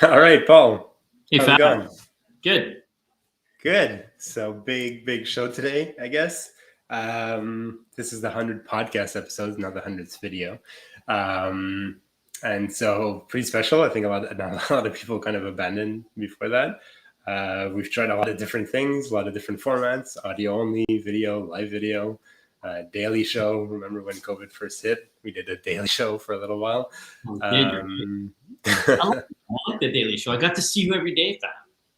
All right, Paul. Hey, How's it Fab. going? Good. Good. So big show today, I guess. This is the 100 podcast episodes, not the hundredth video. Um, and so pretty special. I think not a lot of people kind of abandoned before that. We've tried a lot of different things, a lot of different formats: audio only, video, live video, daily show. Remember when COVID first hit? We did a daily show for a little while. I like the Daily Show. I got to see you every day, Fab.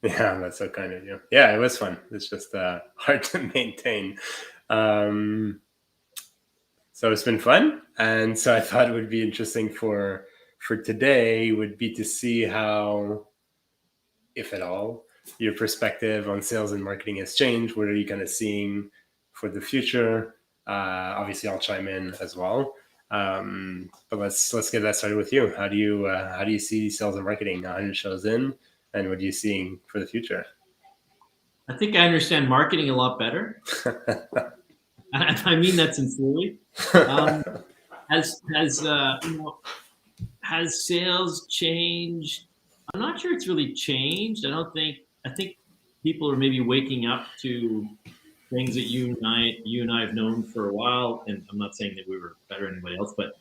Yeah, that's so kind of you. Yeah, it was fun. It's just hard to maintain. So it's been fun, and so I thought it would be interesting for today would be to see how, if at all, your perspective on sales and marketing has changed. What are you kind of seeing for the future? Obviously, I'll chime in as well. But let's get that started with you. How do you see sales and marketing 100 shows in, and what are you seeing for the future? I think I understand marketing a lot better. I mean that sincerely. Has sales changed? I'm not sure it's really changed. I think people are maybe waking up to things that you and I have known for a while. And I'm not saying that we were better than anybody else, but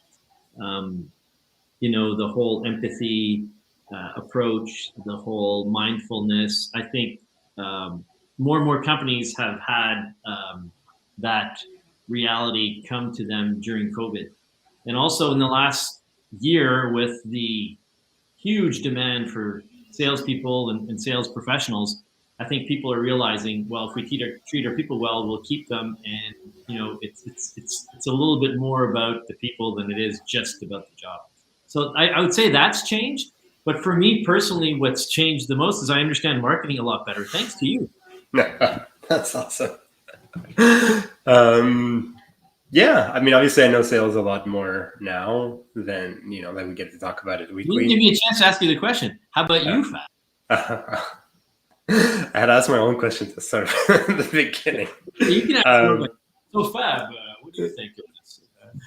the whole empathy approach, the whole mindfulness. I think more and more companies have had that reality come to them during COVID. And also in the last year, with the huge demand for salespeople and sales professionals, I think people are realizing, well, if we treat our people well, we'll keep them. And it's a little bit more about the people than it is just about the job. So I would say that's changed. But for me personally, what's changed the most is I understand marketing a lot better, thanks to you. That's awesome. Yeah, I mean, obviously, I know sales a lot more now than that we get to talk about it weekly. You give me a chance to ask you the question. How about you, Fab? I had asked my own question to start from the beginning. You can ask so Fab, what do you think of this?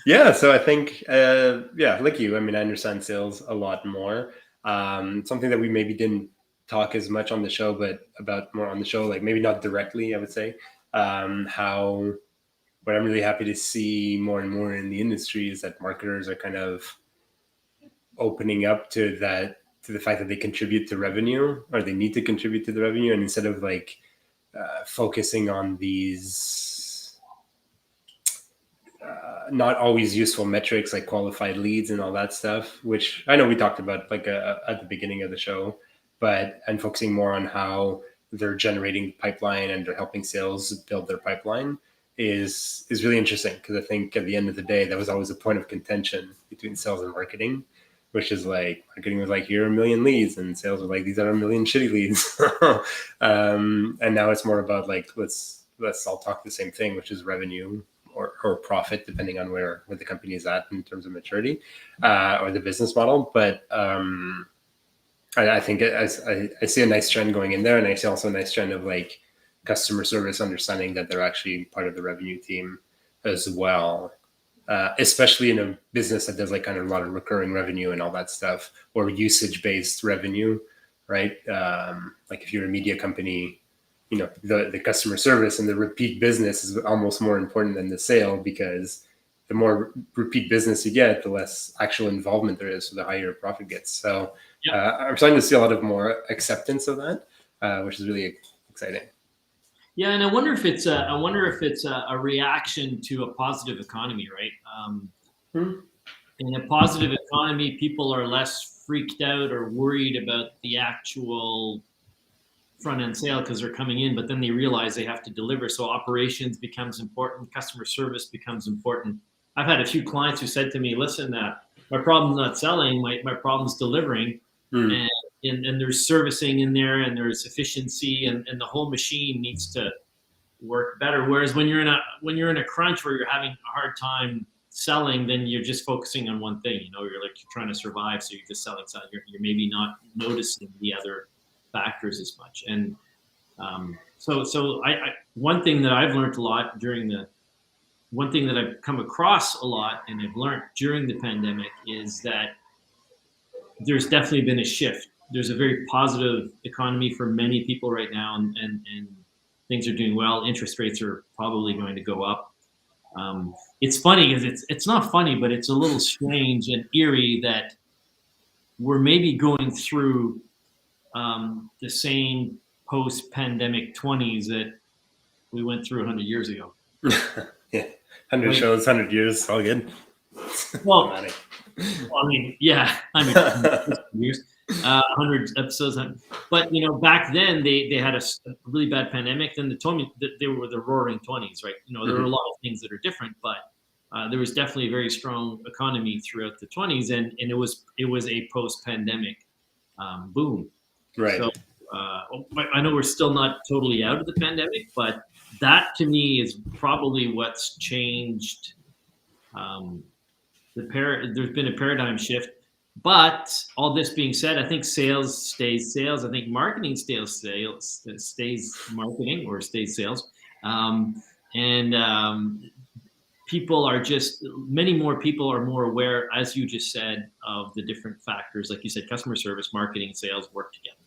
Yeah, so I think, like you, I mean, I understand sales a lot more. Something that we maybe didn't talk as much on the show, but about more on the show, like maybe not directly, I would say, what I'm really happy to see more and more in the industry is that marketers are kind of opening up to the fact that they contribute to revenue, or they need to contribute to the revenue. And instead of focusing on these not always useful metrics like qualified leads and all that stuff, which I know we talked about at the beginning of the show, and focusing more on how they're generating pipeline and they're helping sales build their pipeline is really interesting, because I think at the end of the day, that was always a point of contention between sales and marketing, which is like marketing was like, here are a million leads, and sales were like, these are a million shitty leads. And now it's more about like, let's all talk the same thing, which is revenue or profit, depending on where the company is at in terms of maturity or the business model. But I think I see a nice trend going in there, and I see also a nice trend of like customer service understanding that they're actually part of the revenue team as well, especially in a business that does like kind of a lot of recurring revenue and all that stuff, or usage-based revenue, right? Like if you're a media company, the customer service and the repeat business is almost more important than the sale, because the more repeat business you get, the less actual involvement there is, so the higher your profit gets. So I'm starting to see a lot of more acceptance of that, which is really exciting. Yeah, and I wonder if it's a reaction to a positive economy, right? In a positive economy, people are less freaked out or worried about the actual front end sale because they're coming in, but then they realize they have to deliver. So operations becomes important, customer service becomes important. I've had a few clients who said to me, listen, my problem's not selling, my problem's delivering. And there's servicing in there, and there's efficiency, and the whole machine needs to work better. Whereas when you're in a crunch where you're having a hard time selling, then you're just focusing on one thing. You're trying to survive, so you're just selling something. You're maybe not noticing the other factors as much. And so one thing that I've learned a lot one thing that I've come across a lot and I've learned during the pandemic is that there's definitely been a shift there's a very positive economy for many people right now, and things are doing well. Interest rates are probably going to go up. It's funny because it's not funny, but it's a little strange and eerie that we're maybe going through the same post-pandemic 20s that we went through 100 years ago. Yeah, 100 shows, 100 years, all good. Well, I mean, yeah, I mean, years, 100 episodes. But you know, back then they had a really bad pandemic. Then they told me that they were the roaring 20s, right? You know, there were a lot of things that are different, but there was definitely a very strong economy throughout the 20s, and it was a post-pandemic boom. Right. So I know we're still not totally out of the pandemic, but that to me is probably what's changed. There's been a paradigm shift. But all this being said, I think sales stays sales. I think marketing stays sales, stays marketing or stays sales. People are just, many more people are more aware, as you just said, of the different factors. Like you said, customer service, marketing, sales work together.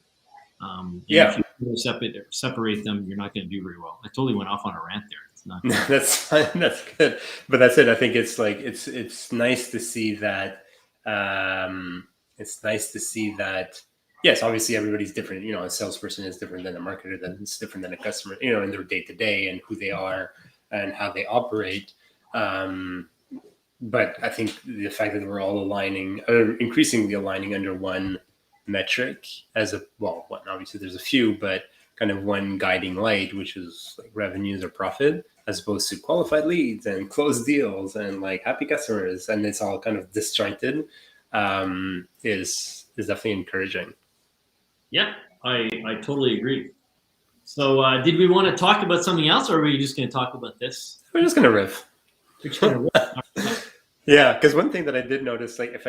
If you separate them, you're not going to do very well. I totally went off on a rant there. It's not good. That's fine. That's good. But that's it. I think it's like it's nice to see that. It's nice to see that. Yes, obviously everybody's different. You know, a salesperson is different than a marketer. That's different than a customer. You know, in their day to day and who they are and how they operate. But I think the fact that we're all aligning, or increasingly aligning under one metric as a one, obviously there's a few, but kind of one guiding light, which is like revenues or profit, as opposed to qualified leads and closed deals and like happy customers, and it's all kind of disjointed, is definitely encouraging. Yeah, I totally agree. So did we want to talk about something else, or are we just going to talk about this? We're just gonna riff. Yeah, because one thing that I did notice, like if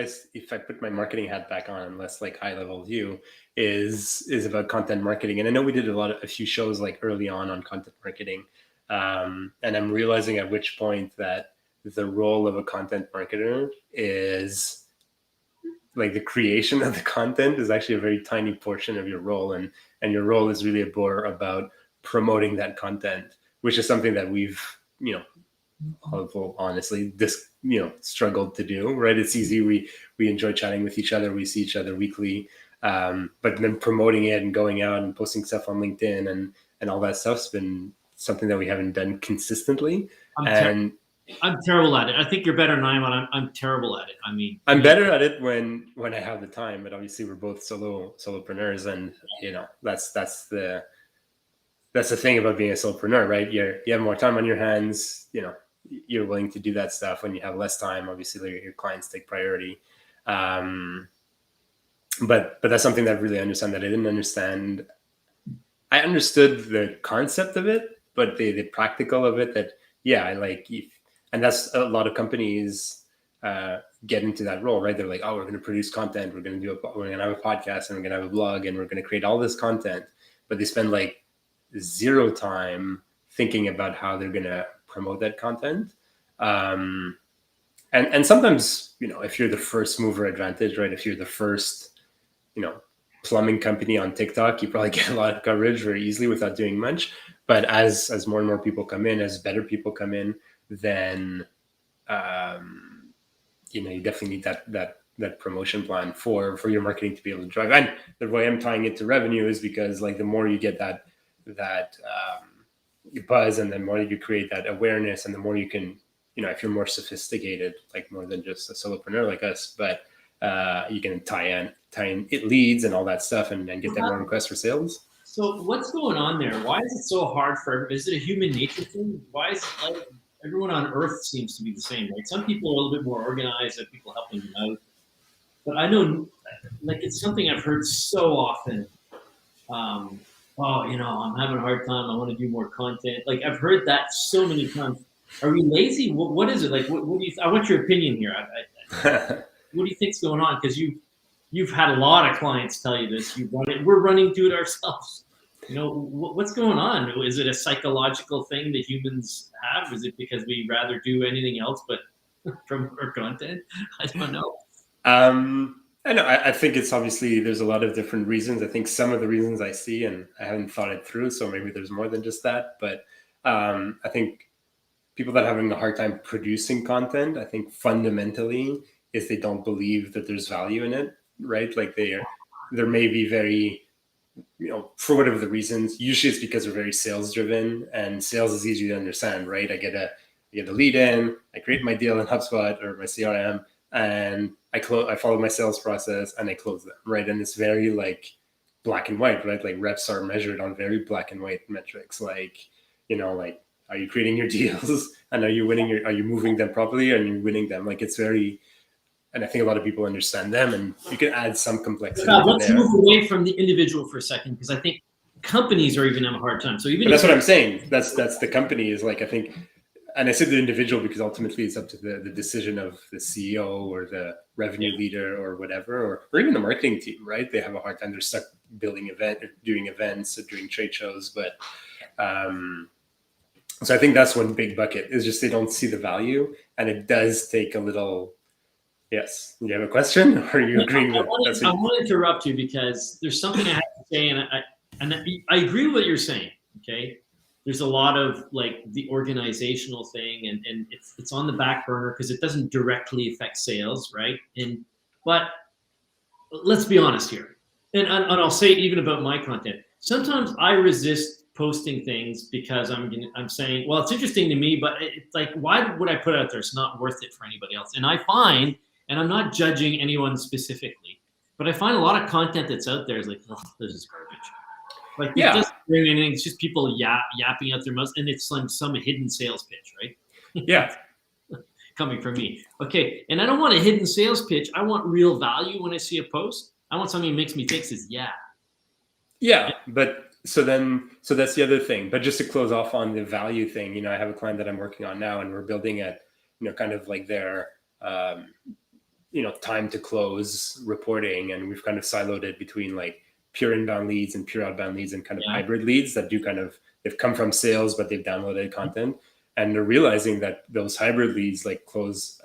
I put my marketing hat back on, less like high level view, is about content marketing. And I know we did a few shows like early on content marketing, and I'm realizing at which point that the role of a content marketer is like the creation of the content is actually a very tiny portion of your role, and your role is really more about promoting that content, which is something that we've honestly struggled to do. Right, it's easy. We enjoy chatting with each other. We see each other weekly, but then promoting it and going out and posting stuff on LinkedIn and all that stuff's been something that we haven't done consistently. I'm terrible at it. I think you're better than I am, but I'm terrible at it. I mean, I'm better at it when I have the time, but obviously we're both solopreneurs, and that's the thing about being a solopreneur, right? You have more time on your hands. You're willing to do that stuff. When you have less time, obviously your clients take priority. But that's something that I really understand that I didn't understand. I understood the concept of it, but the practical of it, that and that's a lot of companies get into that role, right? They're like, oh, we're going to produce content, we're going to have a podcast, and we're going to have a blog, and we're going to create all this content, but they spend like zero time thinking about how they're going to promote that content. And sometimes, if you're the first mover advantage, right? If you're the first, plumbing company on TikTok, you probably get a lot of coverage very easily without doing much. But as more and more people come in, as better people come in, then you definitely need that promotion plan for your marketing to be able to drive. And the way I'm tying it to revenue is because like the more you get that buzz, and the more you create that awareness, and the more you can, if you're more sophisticated, like more than just a solopreneur like us, but you can tie in it leads and all that stuff, and get that more requests for sales. So what's going on there? Why is it so hard is it a human nature thing? Why is it like everyone on earth seems to be the same, right? Some people are a little bit more organized, and people helping them out. But I know, like, it's something I've heard so often. I'm having a hard time. I want to do more content. Like, I've heard that so many times. Are we lazy? What is it? Like, what do you? I want your opinion here. What do you think's going on? Because you've had a lot of clients tell you this. We're running to it ourselves. What's going on? Is it a psychological thing that humans have? Is it because we rather do anything else but from our content? I don't know. I know. I think it's obviously there's a lot of different reasons. I think some of the reasons I see, and I haven't thought it through, so maybe there's more than just that. But I think people that are having a hard time producing content, I think fundamentally is they don't believe that there's value in it, right? Like there may be very, for whatever the reasons. Usually it's because we're very sales driven, and sales is easy to understand, right? I get a lead in, I create my deal in HubSpot or my CRM, and I follow my sales process and I close them, right? And it's very like black and white, right? Like reps are measured on very black and white metrics, like like are you creating your deals and are you moving them properly and you're winning them? Like it's very, and I think a lot of people understand them, and you can add some complexity to Let's there. move away from the individual for a second, because I think companies are even having a hard time. So even that's what I'm saying. That's the company is like, I think, and I said the individual because ultimately it's up to the decision of the CEO or the revenue leader or whatever, or even the marketing team, right? They have a hard time. They're stuck doing events or doing trade shows. But so I think that's one big bucket is just they don't see the value, and it does take a little. Yes. You have a question, or are you agreeing with that? I want to interrupt you because there's something I have to say, and I agree with what you're saying. Okay. There's a lot of like the organizational thing, and it's on the back burner because it doesn't directly affect sales, right? But let's be honest here, and I'll say it even about my content. Sometimes I resist posting things because I'm saying, well, it's interesting to me, but it's like, why would I put it out there? It's not worth it for anybody else. And I find, and I'm not judging anyone specifically, but I find a lot of content that's out there is like, oh, this is garbage. Like, it doesn't bring anything. It's just people yapping out their mouths, and it's like some hidden sales pitch, right? Yeah. Coming from me. Okay. And I don't want a hidden sales pitch. I want real value when I see a post. I want something that makes me think, says, yeah. But so that's the other thing. But just to close off on the value thing, I have a client that I'm working on now, and we're building at, kind of like their, time to close reporting, and we've kind of siloed it between like pure inbound leads and pure outbound leads, and kind of hybrid leads that do they've come from sales, but they've downloaded content, and they're realizing that those hybrid leads like close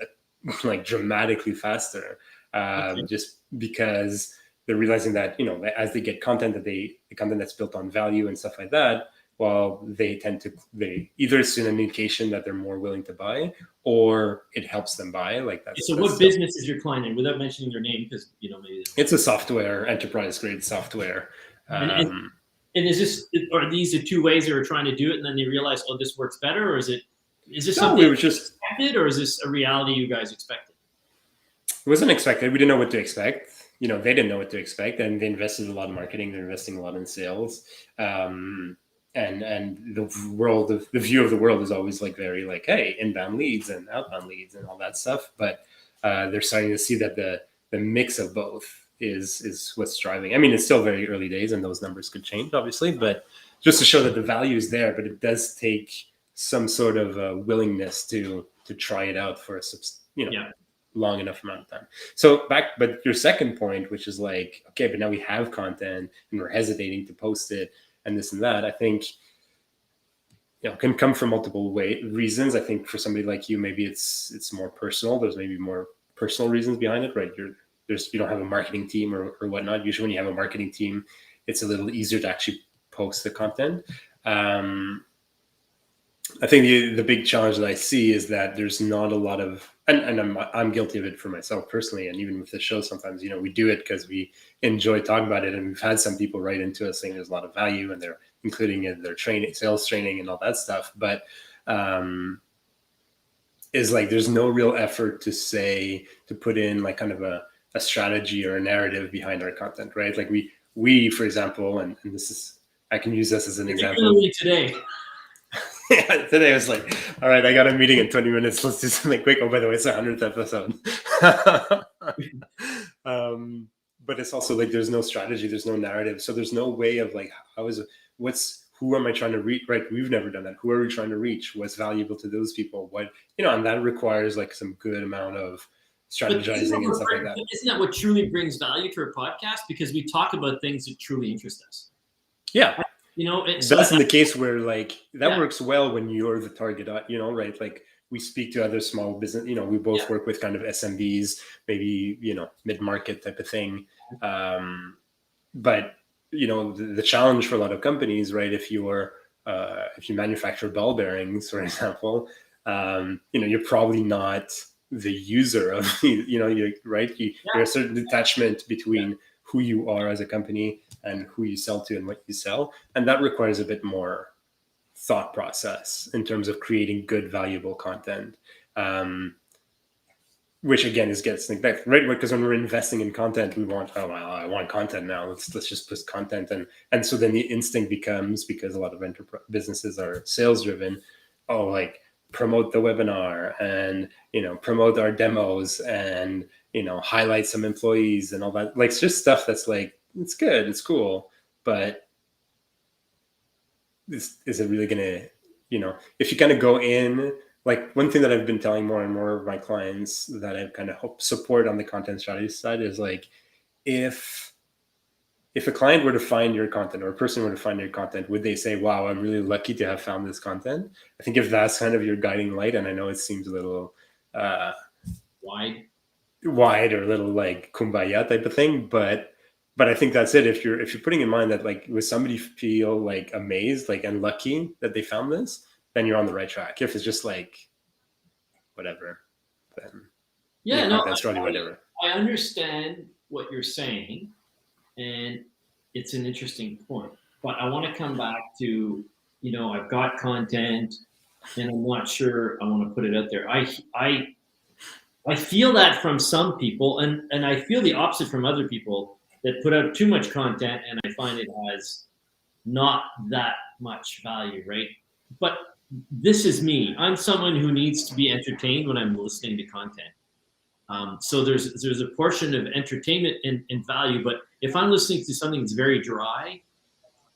like dramatically faster, just because they're realizing that as they get content the content that's built on value and stuff like that, well, they either it's an indication that they're more willing to buy, or it helps them buy. Like that. So what business is your client in, without mentioning their name, because maybe it's a software, enterprise grade software. And are these the two ways they were trying to do it, and then they realized, oh, this works better, or is this something we were just expected, or is this a reality you guys expected? It wasn't expected. We didn't know what to expect. They didn't know what to expect, and they invested a lot in marketing. They're investing a lot in sales. And the view of the world is always like very like, hey, inbound leads and outbound leads and all that stuff. But they're starting to see that the mix of both is what's driving. I mean, it's still very early days, and those numbers could change, obviously. But just to show that the value is there, but it does take some sort of willingness to try it out for a long enough amount of time. But your second point, which is like, okay, but now we have content and we're hesitating to post it and this and that, I think, can come from multiple reasons. I think for somebody like you, maybe it's more personal. There's maybe more personal reasons behind it, right? You don't have a marketing team or whatnot. Usually when you have a marketing team, it's a little easier to actually post the content. I think the big challenge that I see is that there's not a lot of, and I'm guilty of it for myself personally, and even with the show, sometimes we do it because we enjoy talking about it, and we've had some people write into us saying there's a lot of value, and they're including in their training, sales training, and all that stuff. But is like there's no real effort to put in like kind of a strategy or a narrative behind our content, right? Like we for example, and this is, I can use this as an example. Today. Yeah, today I was like, all right, I got a meeting in 20 minutes. Let's do something quick. Oh, by the way, it's the 100th episode. But it's also like there's no strategy, there's no narrative. So there's no way of like, who am I trying to reach? Right. We've never done that. Who are we trying to reach? What's valuable to those people? And that requires like some good amount of strategizing and stuff like that. Isn't that what truly brings value to our podcast? Because we talk about things that truly interest us. Yeah. That's in the case where like that works well when you're the target, right? Like we speak to other small business, we both work with kind of SMBs, maybe, mid-market type of thing. But, the challenge for a lot of companies, right? If you manufacture ball bearings, for example, you're probably not the user of, right? There's a certain detachment between who you are as a company and who you sell to and what you sell. And that requires a bit more thought process in terms of creating good, valuable content. Which again gets neglected, right? Because when we're investing in content, we want, I want content now. Let's just put content, and so then the instinct becomes, because a lot of businesses are sales driven, like promote the webinar and promote our demos and highlight some employees and all that. Like, it's just stuff that's like, it's good, it's cool, but is it really gonna, if you kind of go in. Like, one thing that I've been telling more and more of my clients that I've kind of helped support on the content strategy side is, like, if a client were to find your content, or a person were to find your content, would they say, wow, I'm really lucky to have found this content? I think if that's kind of your guiding light, and I know it seems a little wide or a little like kumbaya type of thing, but I think that's it. If you're putting in mind that, like, would somebody feel like amazed, like, and lucky that they found this, then you're on the right track. If it's just like whatever, then that's probably whatever. I understand what you're saying, and it's an interesting point. But I want to come back to, I've got content, and I'm not sure I want to put it out there. I feel that from some people, and I feel the opposite from other people that put out too much content, and I find it has not that much value, right? But this is me. I'm someone who needs to be entertained when I'm listening to content. So there's a portion of entertainment and value, but if I'm listening to something that's very dry,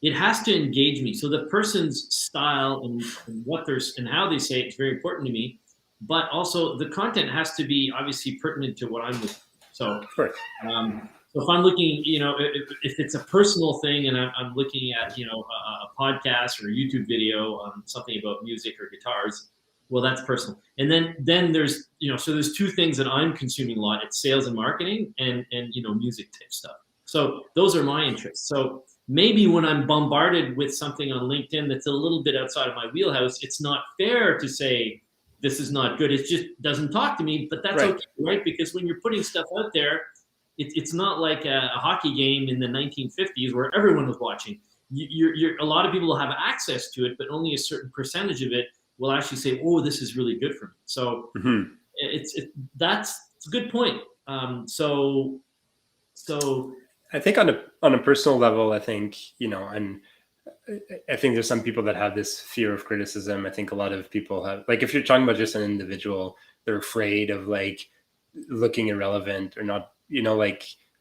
it has to engage me. So the person's style and what and how they say it is very important to me, but also the content has to be obviously pertinent to what I'm listening. So, so if I'm looking, if it's a personal thing and I'm looking at, a podcast or a YouTube video on something about music or guitars, well, that's personal. And then there's, so there's two things that I'm consuming a lot. It's sales and marketing and music type stuff. So those are my interests. So maybe when I'm bombarded with something on LinkedIn that's a little bit outside of my wheelhouse, it's not fair to say this is not good. It just doesn't talk to me, but that's okay, right? Because when you're putting stuff out there, it's not like a hockey game in the 1950s where everyone was watching. A lot of people will have access to it, but only a certain percentage of it will actually say, "Oh, this is really good for me." So that's a good point. So I think on a personal level, I think and I think there's some people that have this fear of criticism. I think a lot of people have, like, if you're talking about just an individual, they're afraid of, like, looking irrelevant or not,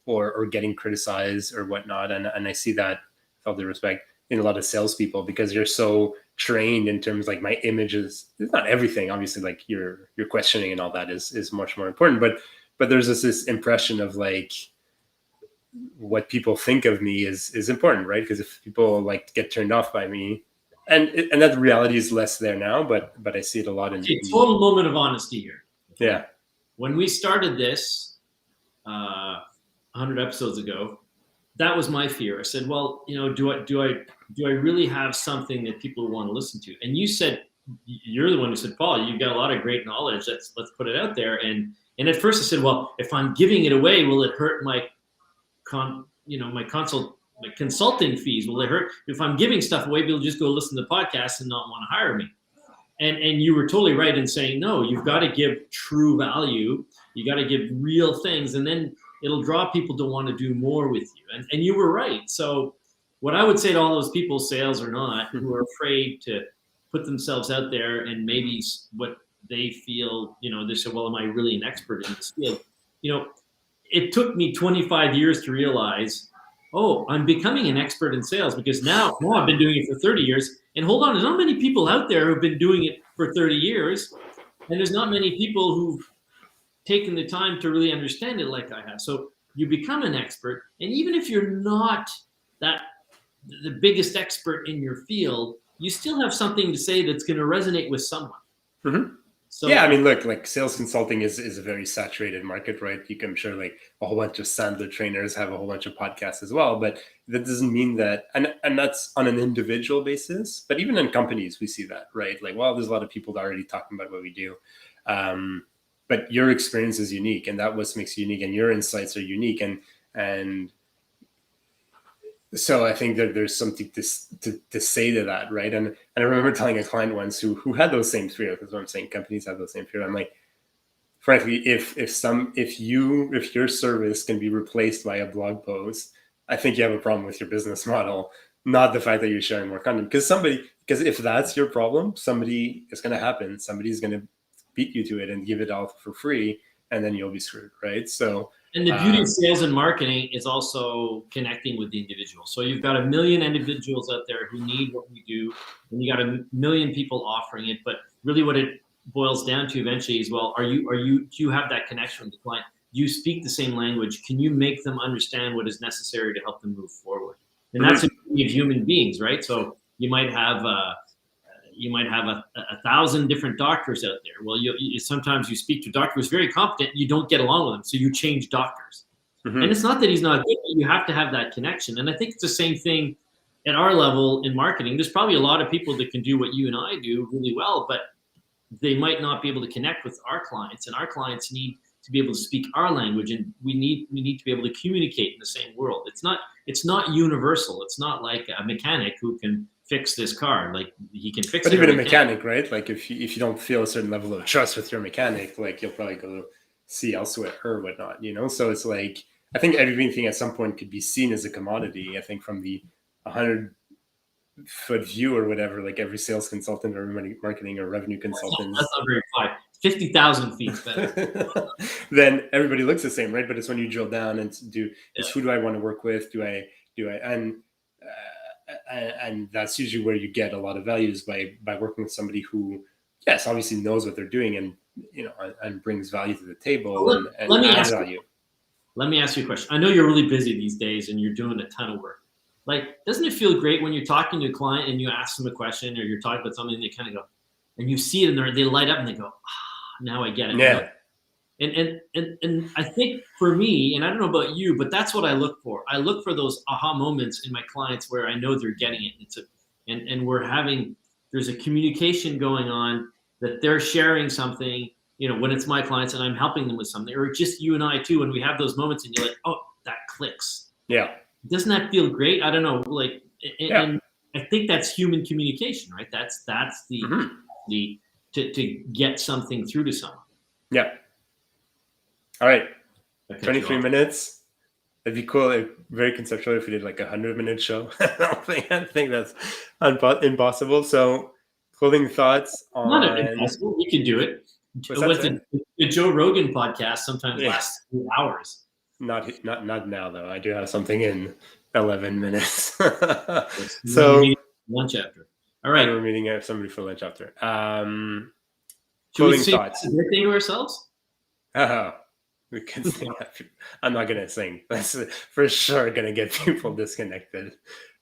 or getting criticized or whatnot. And I see that, with all due respect, in a lot of salespeople, because you're so trained in terms, like, my image is not everything. Obviously, like, your questioning and all that is much more important. But there's this impression of, like, what people think of me is important, right? Because if people, like, get turned off by me, and that reality is less there now, but I see it a lot in. Okay, total moment of honesty here. Okay? Yeah. When we started this 100 episodes ago, that was my fear. I said, well, do I really have something that people want to listen to? And you said, you're the one who said, Paul, you've got a lot of great knowledge. Let's put it out there. And at first I said, well, if I'm giving it away, will it hurt my consulting fees? Will it hurt if I'm giving stuff away? People just go listen to the podcast and not want to hire me. And you were totally right in saying, no, you've got to give true value. You got to give real things, and then it'll draw people to want to do more with you. And you were right. So what I would say to all those people, sales or not, who are afraid to put themselves out there and maybe what they feel, they say, well, am I really an expert in this field? It took me 25 years to realize, oh, I'm becoming an expert in sales, because now I've been doing it for 30 years. And hold on, there's not many people out there who've been doing it for 30 years. And there's not many people who've taken the time to really understand it like I have. So you become an expert. And even if you're not the biggest expert in your field, you still have something to say that's going to resonate with someone. Mm-hmm. So yeah, I mean, look, like sales consulting is a very saturated market, right? I'm sure like a whole bunch of Sandler trainers have a whole bunch of podcasts as well, but that doesn't mean that, and that's on an individual basis, but even in companies, we see that, right? Like, well, there's a lot of people that are already talking about what we do. But your experience is unique, and that what makes you unique, and your insights are unique. And so I think that there's something to say to that, right? And I remember telling a client once who had those same fears, because what I'm saying, companies have those same fears. I'm like, frankly, if your service can be replaced by a blog post, I think you have a problem with your business model, not the fact that you're sharing more content. Because if that's your problem, somebody is going to happen. Somebody's going to beat you to it and give it all for free, and then you'll be screwed, right? So. And the beauty of sales and marketing is also connecting with the individual. So you've got a million individuals out there who need what we do, and you got a million people offering it. But really, what it boils down to eventually is, well, do you have that connection with the client? Do you speak the same language? Can you make them understand what is necessary to help them move forward? And that's the beauty of human beings, right? So you might have a 1,000 different doctors out there. Well, sometimes you speak to a doctor who's very competent, you don't get along with him, so you change doctors. And it's not that he's not good, but you have to have that connection. And I think it's the same thing at our level in marketing. There's probably a lot of people that can do what you and I do really well, but they might not be able to connect with our clients, and our clients need to be able to speak our language, and we need to be able to communicate in the same world. It's not universal. It's not like a mechanic who can fix this car, like he can fix it. But even a mechanic, right? Like if you don't feel a certain level of trust with your mechanic, like you'll probably go see elsewhere or whatnot, So it's like, I think everything at some point could be seen as a commodity. I think from the 100-foot view or whatever, like every sales consultant or marketing or revenue consultant. That's not very high. 50,000 feet better. Then everybody looks the same, right? But it's when you drill down and who do I want to work with? And that's usually where you get a lot of values by working with somebody who, yes, obviously knows what they're doing and and brings value to the table and adds value. Let me ask you a question. I know you're really busy these days and you're doing a ton of work. Like, doesn't it feel great when you're talking to a client and you ask them a question or you're talking about something and they kind of go, and you see it and they light up and they go, now I get it. Yeah. And I think for me, and I don't know about you, but that's what I look for. I look for those aha moments in my clients where I know they're getting it. And there's a communication going on, that they're sharing something, when it's my clients and I'm helping them with something, or just you and I too, when we have those moments and you're like, oh, that clicks. Yeah. Doesn't that feel great? I don't know. Like, and I think that's human communication, right? That's the to get something through to someone. Yeah. All right. 23 minutes. It'd be cool, very conceptual if we did like a 100-minute show. I think that's impossible. So, closing thoughts on. Not impossible. We can do it. The Joe Rogan podcast sometimes lasts 2 hours. Not now though. I do have something in 11 minutes. So lunch after. All right. We're meeting somebody for lunch after. Closing thoughts. Should we sing to ourselves? We can sing. I'm not gonna sing. That's for sure gonna get people disconnected.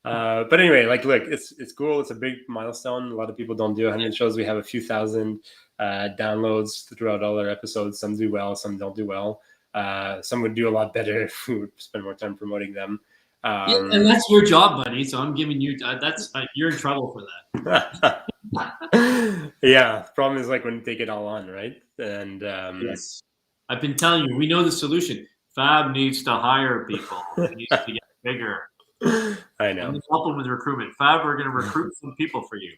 But anyway, like, look, it's cool. It's a big milestone. A lot of people don't do 100 shows. We have a few thousand downloads throughout all our episodes. Some do well, some don't do well. Some would do a lot better if we would spend more time promoting them. And that's your job, buddy. So I'm giving you you're in trouble for that. Yeah, the problem is like when you take it all on, right? And yes, I've been telling you, we know the solution. Fab needs to hire people. He needs to get bigger. I know. And help them with recruitment. Fab, we're going to recruit some people for you.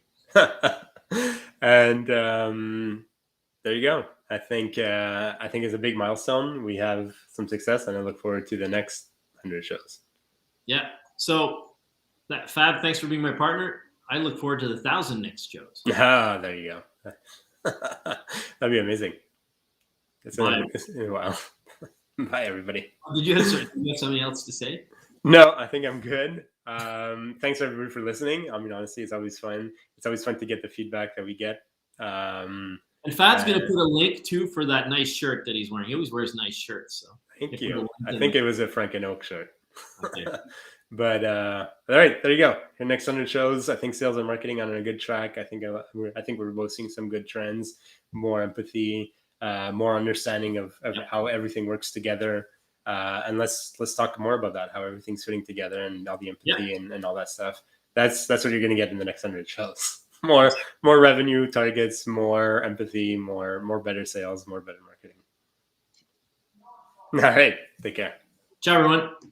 And there you go. I think it's a big milestone. We have some success, and I look forward to the next 100 shows. Yeah. So, Fab, thanks for being my partner. I look forward to the 1,000 next shows. There you go. That'd be amazing. It's in a while. Bye, everybody. Did you have something else to say? No, I think I'm good. Thanks everybody for listening. I mean, honestly, it's always fun. It's always fun to get the feedback that we get. And Fab's going to put a link too for that nice shirt that he's wearing. He always wears nice shirts. So thank you. I think it was a Frank and Oak shirt. Okay. But all right, there you go. Your next 100 shows. I think sales and marketing on a good track. I think we're both seeing some good trends, more empathy, more understanding of how everything works together. And let's talk more about that, how everything's fitting together and all the empathy and all that stuff. That's what you're going to get in the next 100 shows. More revenue targets, more empathy, more better sales, more better marketing. All right, take care. Ciao, everyone.